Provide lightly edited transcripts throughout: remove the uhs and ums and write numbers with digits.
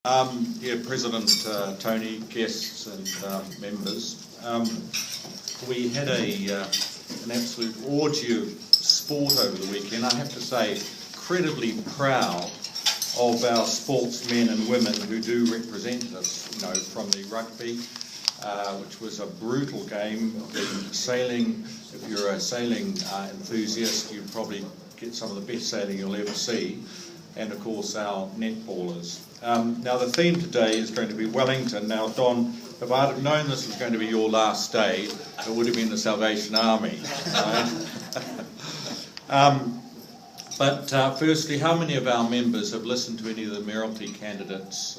President Tony, guests and members. We had an absolute orgy of sport over the weekend. I have to say, incredibly proud of our sportsmen and women who do represent us, from the rugby, which was a brutal game, the sailing. If you're a sailing enthusiast, you probably get some of the best sailing you'll ever see, and of course our netballers. Now the theme today is going to be Wellington. Now Don, if I'd have known this was going to be your last day, it would have been the Salvation Army. Right? But firstly, how many of our members have listened to any of the Mayoralty candidates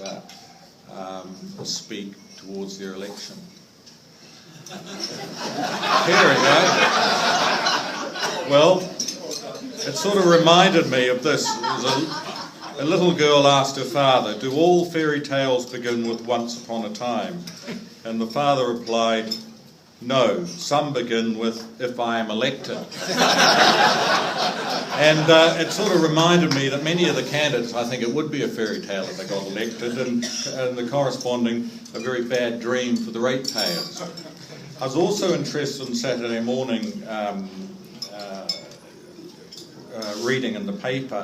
speak towards their election? Here we go. Well, it sort of reminded me of this. A little girl asked her father, "Do all fairy tales begin with once upon a time?" And the father replied, "No, some begin with if I am elected." And it sort of reminded me that many of the candidates, I think it would be a fairy tale if they got elected, and the corresponding a very bad dream for the ratepayers. I was also interested on Saturday morning reading in the paper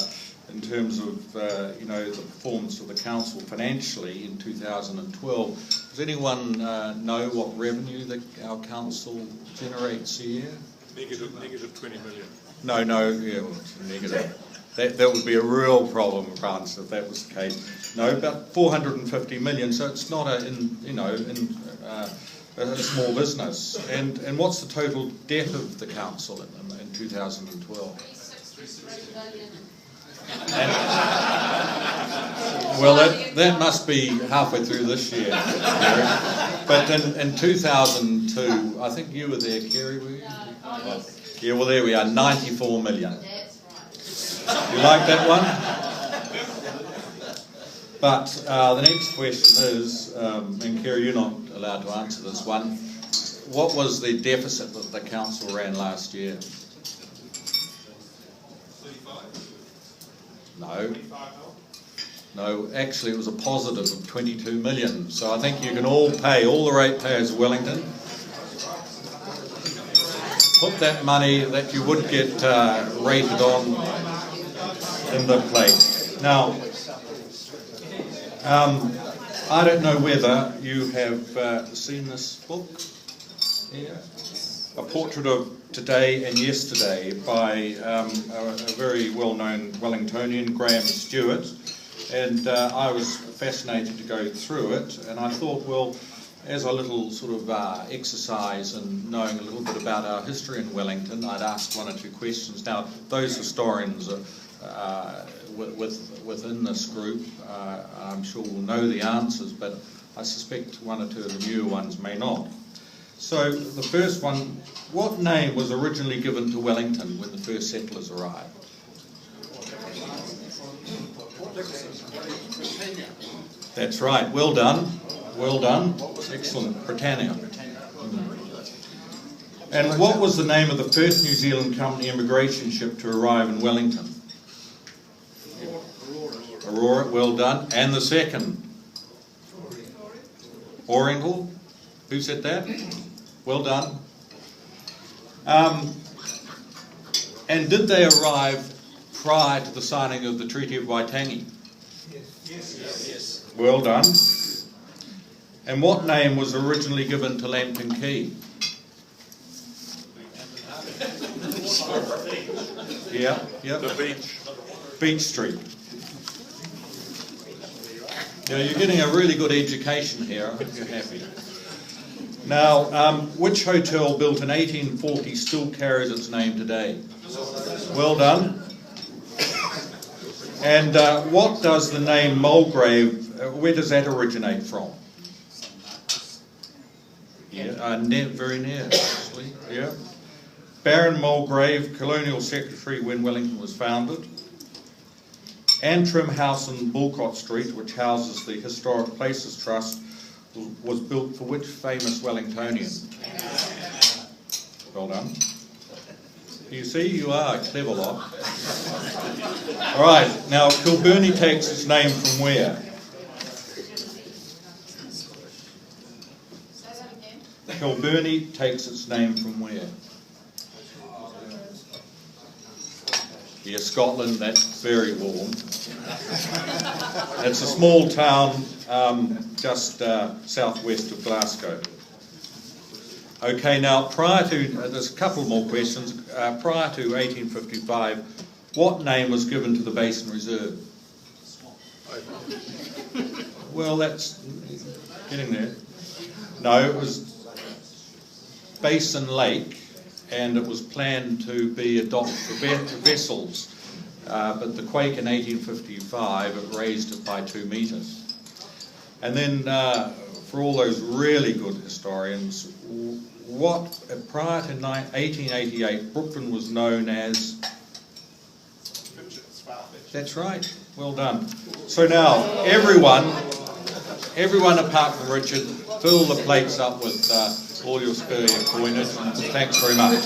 in terms of the performance of the council financially in 2012. Does anyone know what revenue our council generates a year? Negative 20 million. No, negative. That would be a real problem, France, if that was the case. No, about 450 million. So it's not a small business. And what's the total debt of the council in 2012? Well, that must be halfway through this year, Kerry. But in 2002, I think you were there, Kerry, were you? Yeah, well, there we are, 94 million. You like that one? But the next question is, and Kerry, you're not allowed to answer this one, what was the deficit that the council ran last year? No, actually it was a positive of 22 million. So I think you can all the ratepayers of Wellington, put that money that you would get rated on in the plate. Now, I don't know whether you have seen this book here. A portrait of today and yesterday by a very well-known Wellingtonian, Graham Stewart, and I was fascinated to go through it, and I thought, well, as a little sort of exercise in knowing a little bit about our history in Wellington, I'd ask one or two questions. Now, those historians within this group, I'm sure will know the answers, but I suspect one or two of the newer ones may not. So the first one, what name was originally given to Wellington when the first settlers arrived? That's right, well done, excellent, Britannia. And what was the name of the first New Zealand company immigration ship to arrive in Wellington? Aurora, well done. And the second? Oriental, who said that? Well done. And did they arrive prior to the signing of the Treaty of Waitangi? Yes. Well done. And what name was originally given to Lambton Quay? Yeah. The beach. Beach Street. Now you're getting a really good education here. I hope you're happy. Now, which hotel built in 1840 still carries its name today? Well done. And what does the name Mulgrave, where does that originate from? Yeah, very near, actually. Yeah. Baron Mulgrave, colonial secretary when Wellington was founded. Antrim House in Bulcott Street, which houses the Historic Places Trust, was built for which famous Wellingtonian? Well done. You see, you are a clever lot. All right, now Kilbirnie takes its name from where? Kilbirnie takes its name from where? Yeah, Scotland, that's very warm. It's a small town just southwest of Glasgow. Okay, now prior to, there's a couple more questions. Prior to 1855, what name was given to the Basin Reserve? Well, that's getting there. No, it was Basin Lake, and it was planned to be a dock for vessels, but the quake in 1855, it raised it by 2 metres. And then, for all those really good historians, what prior to 1888, Brooklyn was known as... That's right, well done. So now, everyone apart from Richard, fill the plates up with all your spare coinage, and thanks very much.